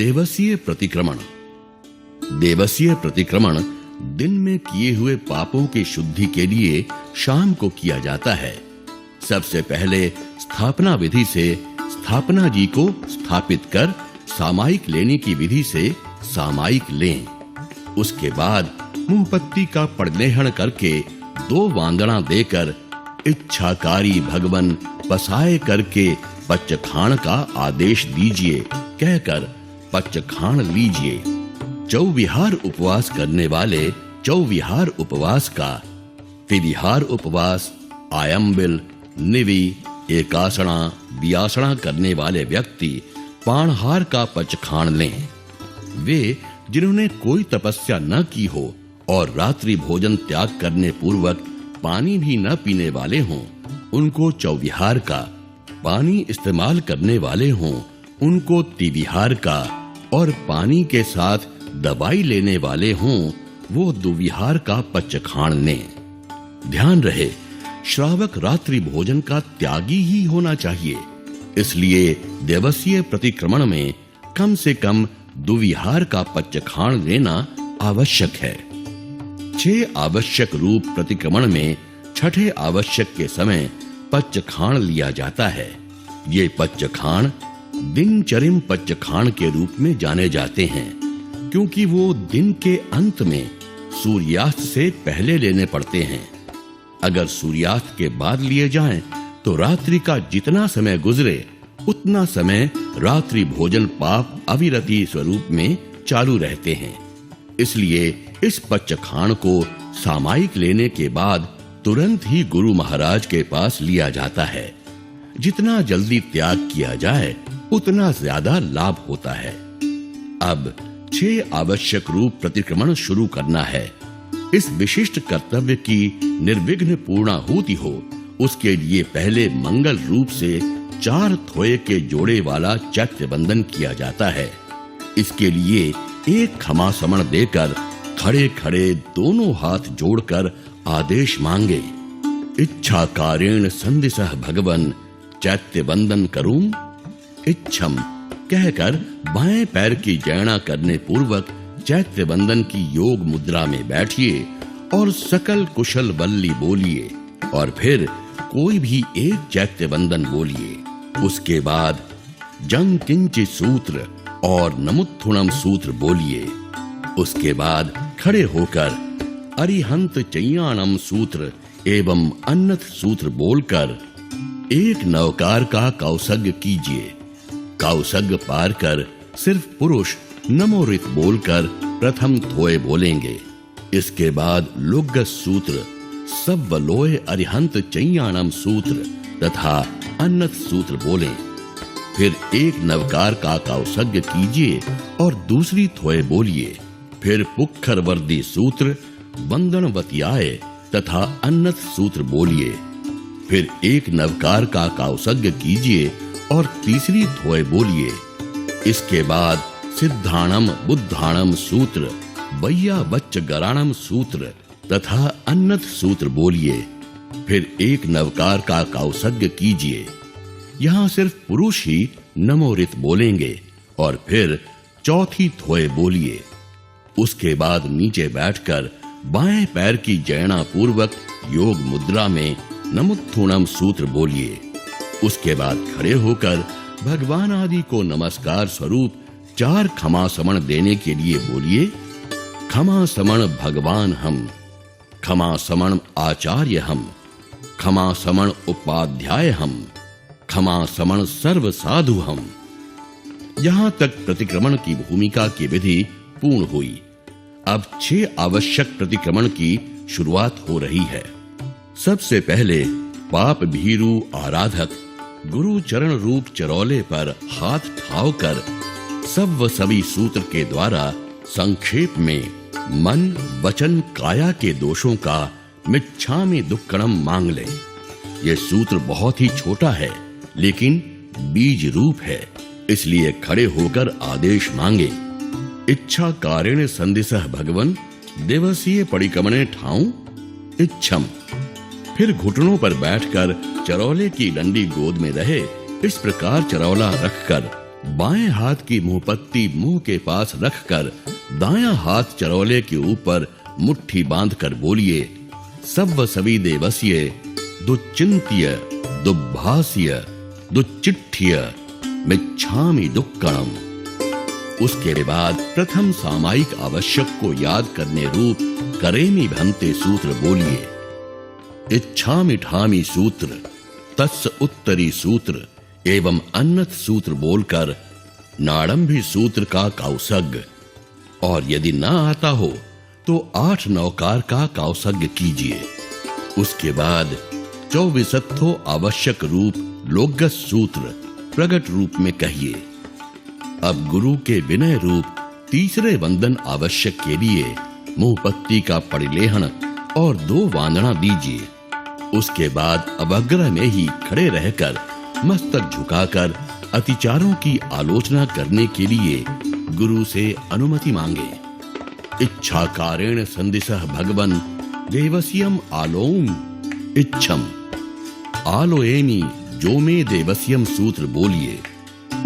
देवसीय प्रतिक्रमण। देवसीय प्रतिक्रमण दिन में किए हुए पापों की शुद्धि के लिए शाम को किया जाता है। सबसे पहले स्थापना विधि से स्थापना जी को स्थापित कर सामायिक लेने की विधि से सामायिक लें। उसके बाद मुंहपत्ती का पड़नेहण करके 2 वांदना देकर इच्छाकारी भगवन पसाए करके पच्चखाण का आदेश दीजिए कहकर पच्चखाण लीजिए। चौविहार उपवास करने वाले चौविहार उपवास का, त्रिविहार उपवास, आयम्बिल, निवि, एकासणा, बियासणा करने वाले व्यक्ति पाणहार का पच्चखाण लें। वे जिन्होंने कोई तपस्या न की हो और रात्रि भोजन त्याग करने पूर्वक पानी भी न पीने वाले हों, उनको चौविहार का, पानी इस्तेमाल करने वाले हों उनको त्रिविहार का, और पानी के साथ दवाई लेने वाले हों वो द्विविहार का पच्चखाण लें। ध्यान रहे, श्रावक रात्रि भोजन का त्यागी ही होना चाहिए। इसलिए देवसीय प्रतिक्रमण में कम से कम द्विविहार का पच्चखाण लेना आवश्यक है। 6 आवश्यक रूप प्रतिक्रमण में छठे आवश्यक के समय पच्चखाण लिया जाता है। ये पच्चखाण दिनचर्या पच्चखाण के रूप में जाने जाते हैं, क्योंकि वो दिन के अंत में सूर्यास्त से पहले लेने पड़ते हैं। अगर सूर्यास्त के बाद लिए जाएं, तो रात्रि का जितना समय गुजरे उतना समय रात्रि भोजन पाप अविरति स्वरूप में चालू रहते हैं। इसलिए इस पच्चखाण को सामायिक लेने के बाद तुरंत ही गुरु महाराज के पास लिया जाता है। जितना जल्दी त्याग किया जाए उतना ज्यादा लाभ होता है। अब 6 आवश्यक रूप प्रतिक्रमण शुरू करना है। इस विशिष्ट कर्तव्य की निर्विघ्न पूर्णाहुति हो, उसके लिए पहले मंगल रूप से 4 थोए के जोड़े वाला चैत्र बंधन किया जाता है। इसके लिए एक खमा समण देकर खड़े खड़े दोनों हाथ जोड़कर आदेश मांगे। इच्छाकारेण संदिशः भगवन चैत्य बंधन करूं इच्छम कहकर बाएं पैर की जैना करने पूर्वक चैत्य बंधन की योग मुद्रा में बैठिए और सकल कुशल बल्ली बोलिए, और फिर कोई भी एक चैत्य बंधन बोलिए। उसके बाद जंग किंचि सूत्र और नमुत्थुणम सूत्र बोलिए। उसके बाद खड़े होकर अरिहंत चैयाणम सूत्र एवं अन्नथ सूत्र बोलकर एक नवकार का कौसग कीजिए। कौसग पार कर सिर्फ पुरुष नमोरित बोलकर प्रथम थोए बोलेंगे। इसके बाद लुग्ग सूत्र, सव्वलोय अरिहंत चैयाणम सूत्र तथा अन्नथ सूत्र बोलें। फिर एक नवकार का कौसग कीजिए और दूसरी थोए बोलिए। फिर पुक्खर वर्दी सूत्र, वंदनवत्याय तथा अन्नथ सूत्र बोलिए। फिर एक नवकार का कौसग कीजिए और तीसरी थोए बोलिए। इसके बाद सिद्धाणम बुद्धाणम सूत्र, वय्यावच्च गराणम सूत्र तथा अन्नथ सूत्र बोलिए। फिर एक नवकार का कौसग कीजिए। यहाँ सिर्फ पुरुष ही नमोरित बोलेंगे और फिर चौथी थोए बोलिए। उसके बाद नीचे बैठकर बाएं पैर की जैना पूर्वक योग मुद्रा में नमुत्थुणम सूत्र बोलिए। उसके बाद खड़े होकर भगवान आदि को नमस्कार स्वरूप 4 खमा समण देने के लिए बोलिए। खमा समण भगवान हम, खमा समण आचार्य हम, खमा समण उपाध्याय हम, खमा समण सर्व साधु हम। यहाँ तक प्रतिक्रमण की भूमिका की विधि पूर्ण हुई। अब 6 आवश्यक प्रतिक्रमण की शुरुआत हो रही है। सबसे पहले पाप भीरु आराधक गुरु चरण रूप चरौले पर हाथ ठाव कर सव्व सभी सूत्र के द्वारा संक्षेप में मन वचन काया के दोषों का मिच्छामि दुक्कड़म मांग ले। ये सूत्र बहुत ही छोटा है लेकिन बीज रूप है, इसलिए खड़े होकर आदेश मांगे। इच्छा कारेण संदिशः भगवन देवसीय परिक्रमणे ठाऊं इच्छम। फिर घुटनों पर बैठकर चरौले की डंडी गोद में रहे, इस प्रकार चरौला रखकर बाएं हाथ की मुंहपत्ती मुंह के पास रखकर दायां हाथ चरौले के ऊपर मुट्ठी बांधकर बोलिए, सव्व सवी देवस्य दुच्चिंत्य दुभास्य दुच्चिट्ठ्य मिच्छामि दुक्कणम्। उसके बाद प्रथम सामायिक आवश्यक को याद करने रूप करेमि भन्ते सूत्र बोलिए। इच्छामि ठामि सूत्र, तस्य उत्तरी सूत्र एवं अन्नत सूत्र बोलकर नाड़ंभी सूत्र का कौसग, और यदि ना आता हो तो 8 नौकार का कौसग कीजिए। उसके बाद 24 आवश्यक रूप लोगस सूत्र प्रगट रूप में कहिए। अब गुरु के विनय रूप तीसरे वंदन आवश्यक के लिए मुंहपत्ती का परिलेहन और 2 वांदना दीजिए। उसके बाद अवग्रह में ही खड़े रहकर मस्तक झुकाकर अतिचारों की आलोचना करने के लिए गुरु से अनुमति मांगे। इच्छाकारेण संदिशः भगवन् देवस्यम आलोम इच्छम आलोएमि जो में देवस्यम सूत्र बोलिए।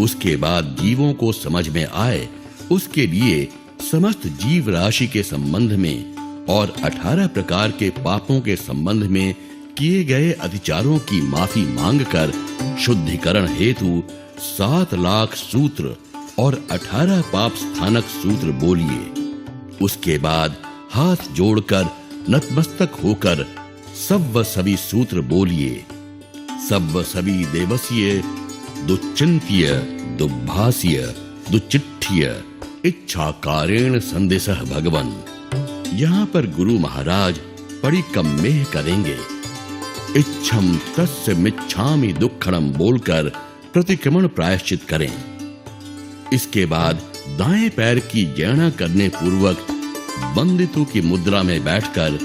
उसके बाद जीवों को समझ में आए उसके लिए समस्त जीव राशि के संबंध में और 18 प्रकार के पापों के संबंध में किए गए अतिचारों की माफी मांगकर शुद्धिकरण हेतु 7 लाख सूत्र और 18 पाप स्थानक सूत्र बोलिए। उसके बाद हाथ जोड़कर नतमस्तक होकर सव्व सभी सूत्र बोलिए। सव्व सभी देवस्य दुच्चिंत्य दुभास्य दुच्चिट्ठ्य इच्छाकारेण संदेशः भगवन्। यहाँ पर गुरु महाराज परिकम्मेह करेंगे। इच्छम तस्य मिच्छामि दुक्खणम बोलकर प्रतिक्रमण प्रायश्चित करें। इसके बाद दाएं पैर की जैना करने पूर्वक बंदितु की मुद्रा में बैठकर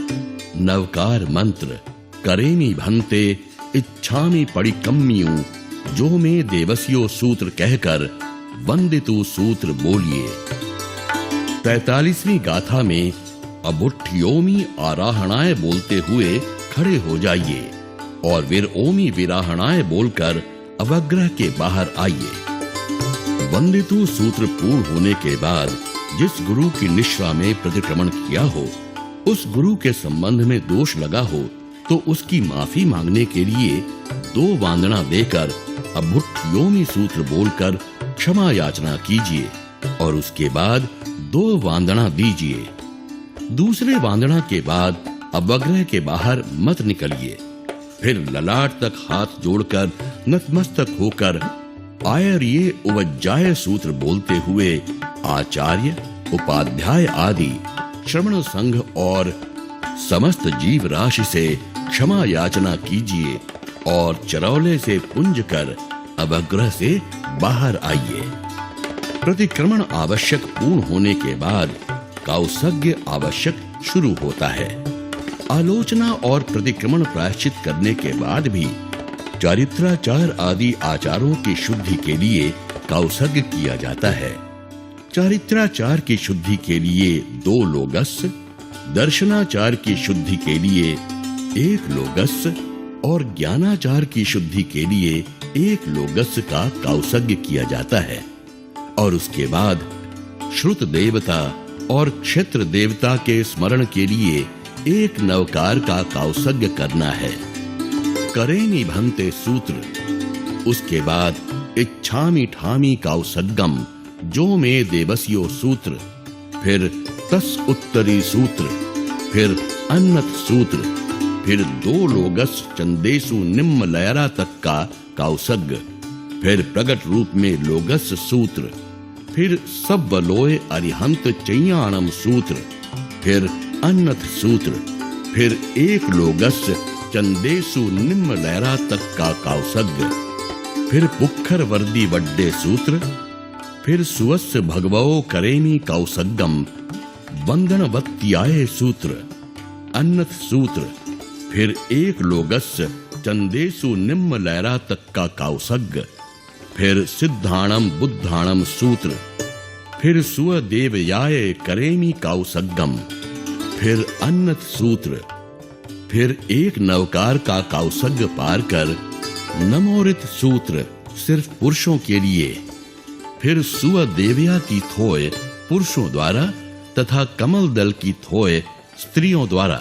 नवकार मंत्र करेमि भन्ते इच्छामि परिकम्म्यु जो में देवस्यो सूत्र कहकर वंदितु सूत्र बोलिए। 43वीं गाथा में अबुठ्योमि आराहणाय बोलते हुए खड़े हो जाइए और विरओमि विराहणाय बोलकर अवग्रह के बाहर आइए। वंदितु सूत्र पूर्ण होने के बाद जिस गुरु की निश्रा में प्रतिक्रमण किया हो, उस गुरु के संबंध में दोष लगा हो तो उसकी माफी मांगने के लिए 2 वांदना देकर अबुठ्योमि सूत्र बोलकर क्षमा याचना कीजिए और उसके बाद 2 वांदना दीजिए। दूसरे वांदना के बाद अवग्रह के बाहर मत निकलिए। फिर ललाट तक हाथ जोड़कर नतमस्तक होकर आयर्ये उवज्जाय सूत्र बोलते हुए आचार्य, उपाध्याय आदि श्रवण संघ और समस्त जीव राशि से क्षमा याचना कीजिए और चरौले से पुंज कर अवग्रह से बाहर आइए। प्रतिक्रमण आवश्यक पूर्ण होने के बाद कौसग्य आवश्यक शुरू होता है। आलोचना और प्रतिक्रमण प्रायश्चित करने के बाद भी चारित्राचार आदि आचारों की शुद्धि के लिए कौसग्य किया जाता है। चारित्राचार की शुद्धि के लिए 2 लोगस, दर्शनाचार की शुद्धि के लिए 1 लोगस और ज्ञानाचार की शुद्धि के लिए 1 लोगस का कौसग्य किया जाता है। और उसके बाद श्रुत देवता और क्षेत्र देवता के स्मरण के लिए 1 नवकार का कौसग्य करना है। करेमि भन्ते सूत्र। उसके बाद इच्छामि ठामि कौसग्गम जो में देवस्यो सूत्र, फिर तस उत्तरी सूत्र, फिर अन्नत सूत्र, फिर 2 लोगस चंदेसु निम्न लयरा तक का कौसग्ग, फिर प्रगट रूप में लोगस सूत्र, फिर सब्बलोय अरिहंत चैयाणम सूत्र, फिर अन्नत सूत्र, फिर 1 लोगस चंदेसु निम्न लयरा तक का कौसग्ग, फिर पुक्खर वर्दी वड्डे सूत्र, फिर सुवस्य भगवो करेमि कौसग्गम वंदनवत्याय सूत्र, अन्नत सूत्र, फिर 1 लोगस चंदेसु निम्न लयरा तक का कौसग्ग, फिर सिद्धाणम बुद्धाणम सूत्र, फिर सुवदेवयाय करेमि कौसग्गम, फिर अन्नत सूत्र, फिर 1 नवकार का कौसग्ग पार कर नमोरित सूत्र सिर्फ पुरुषों के लिए, फिर सुअदेवया की थोय पुरुषों द्वारा तथा कमल दल की थोय स्त्रियों द्वारा,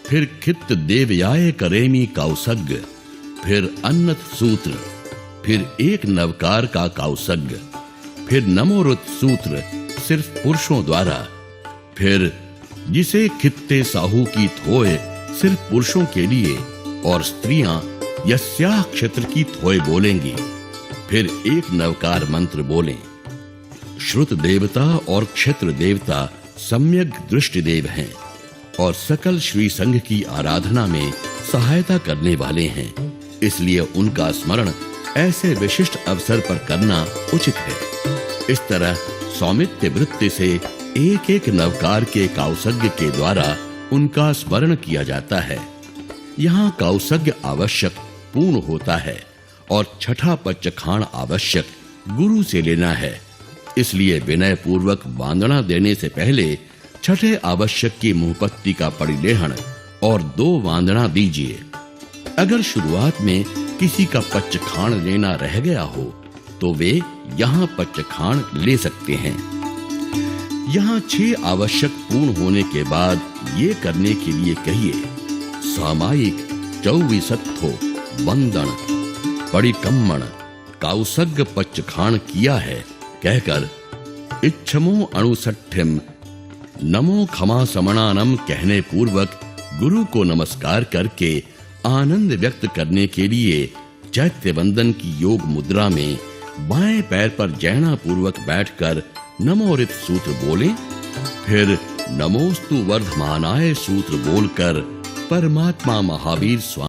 फिर खित्त देवयाय करेमी काउसग्ग, फिर अन्नत सूत्र, फिर एक नवकार का काउसग्ग, फिर नमोरुत सूत्र सिर्फ पुरुषों द्वारा, फिर जिसे खित्ते साहू की थोय सिर्फ पुरुषों के लिए और स्त्रियां यस्या क्षेत्र की थोय बोलेंगी, फिर एक नवकार मंत्र बोलें। श्रुत देवता और क्षेत्र देवता सम्यक दृष्टि देव हैं और सकल श्री संघ की आराधना में सहायता करने वाले हैं, इसलिए उनका स्मरण ऐसे विशिष्ट अवसर पर करना उचित है। इस तरह सौमित्य वृत्ति से एक एक नवकार के काउसग्ग के द्वारा उनका स्मरण किया जाता है। यहाँ काउसग्ग आवश्यक पूर्ण होता है और छठा पच्चखाण आवश्यक गुरु से लेना है, इसलिए विनय पूर्वक वांदना देने से पहले छठे आवश्यक की मुहपत्ति का परिलेहन और 2 वांदना दीजिए। अगर शुरुआत में किसी का पच्चखाण लेना रह गया हो तो वे यहाँ पच्चखाण ले सकते हैं। यहाँ 6 आवश्यक पूर्ण होने के बाद ये करने के लिए कहिए: सामायिक चौविसत्थो वंदन परिकम्मण काउसग्ग पच्चखाण किया है कहकर इच्छमो अणुसठ्ठिम नमो खमा समणानम कहने पूर्वक गुरु को नमस्कार करके आनंद व्यक्त करने के लिए चैत्य वंदन की योग मुद्रा में बाएं पैर पर जैना पूर्वक बैठकर नमोरित सूत्र बोलें, फिर नमोस्तु वर्धमानाय सूत्र बोलकर परमात्मा महावीर स्वामी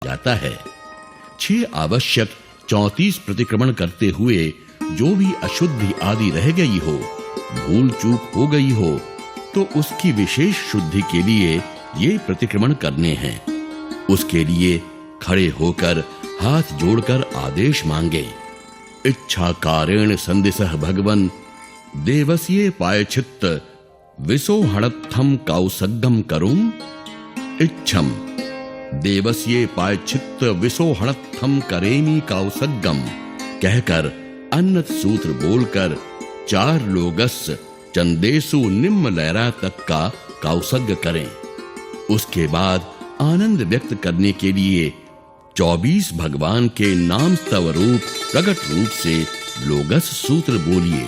जाता है। 6 आवश्यक 34 प्रतिक्रमण करते हुए जो भी अशुद्धि आदि रह गई हो, भूल चूक हो गई हो, तो उसकी विशेष शुद्धि के लिए ये प्रतिक्रमण करने हैं। उसके लिए खड़े होकर हाथ जोड़कर आदेश मांगे: इच्छाकारेण संदिसः भगवन् देवस्ये पायचित्त विसोहणत्थम काउसग्गम करुम इच्छम देवस्ये पायचित्त विसोहणत्थम करेमी काउसग्गम कहकर अन्नत सूत्र बोलकर 4 लोगस चंदेसु निम्न लहरा तक का काउसग्ग करें। उसके बाद आनंद व्यक्त करने के लिए 24 भगवान के नाम स्तव रूप प्रगट रूप से लोगस सूत्र बोलिए।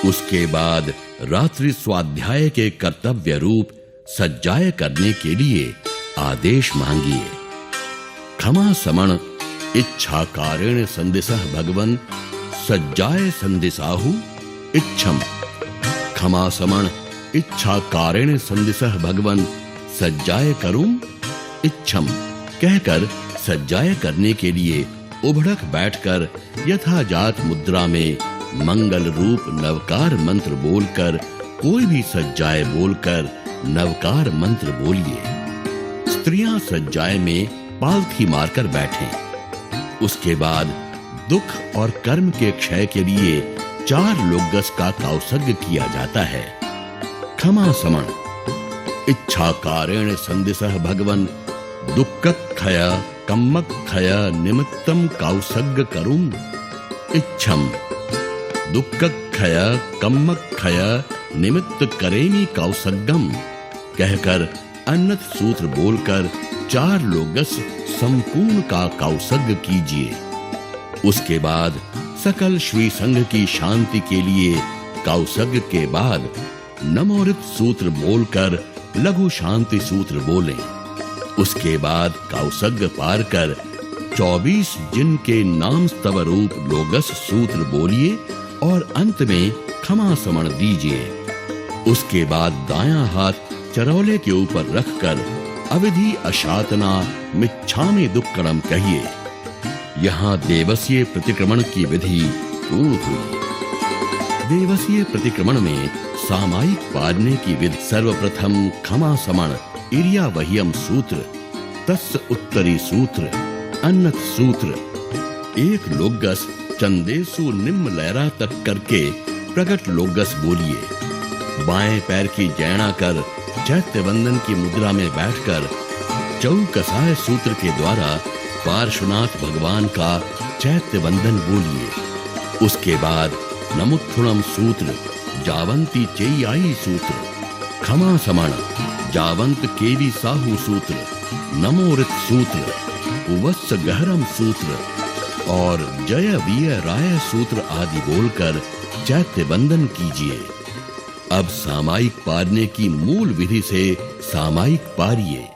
उसके बाद रात्रि स्वाध्याय के कर्तव्य रूप सज्जाय करने के लिए आदेश मांगिए। खमा समण इच्छाकारेण संदिसः भगवन् सज्जाय संदिसाहु इच्छम। खमा समण इच्छाकारेण संदिसः भगवन् सज्जाय करुम इच्छम कहकर सज्जाय करने के लिए उभड़क बैठकर यथाजात मुद्रा में मंगल रूप नवकार मंत्र बोलकर कोई भी सज्जाय बोलकर नवकार मंत्र बोलिए। स्त्रियां सज्जाय में पालथी मारकर बैठें। उसके बाद दुख और कर्म के क्षय के लिए 4 लोगस का काउसग्ग किया जाता है। क्षमा समण इच्छाकारेण संदिशः भगवन् दुःखक्षय कम्मक्षय निमित्तम काउसग्ग करुम। इच्छम दुःखक्षय कम्मक्षय निमित्त करेमी काउसग्गम कहकर अन्नत सूत्र बोलकर 4 लोगस संपूर्ण का काउसग्ग कीजिए। उसके बाद सकल श्री संघ की शांति के लिए काउसग्ग के बाद नमोरित सूत्र बोलकर लघु शांति सूत्र बोलें। उसके बाद काउसग्ग पार कर 24 जिन के नाम स्तव रूप लोगस सूत्र बोलिए और अंत में क्षमा समण दीजिए। उसके बाद दायां हाथ चरौले के ऊपर रखकर अविधि अशातना मिच्छामि दुक्कड़म कहिए। यहाँ देवसीय प्रतिक्रमण की विधि पूर्ण हुई। देवसीय प्रतिक्रमण में सामायिक पादने की विधि सर्वप्रथम क्षमा समण इरिया वह्यम सूत्र, तस्य उत्तरी सूत्र, अन्नत सूत्र, 1 लोगस चंदेसु निम्न लहरा तक करके प्रकट लोगस बोलिए। बाएं पैर की जैना कर चैत्य बंधन की मुद्रा में बैठकर चौकसाय सूत्र के द्वारा पार्श्वनाथ भगवान का चैत्य बंधन बोलिए। उसके बाद नमुत्थुणम सूत्र, जावंती चेयाई सूत्र, क्षमा समण, जावंत केवी साहू सूत्र, नमोरित सूत्र, उवत्स गहरम सूत्र और जय वीय राय सूत्र आदि बोलकर चैत्य बंधन कीजिए। अब सामायिक पारने की मूल विधि से सामायिक पारिए।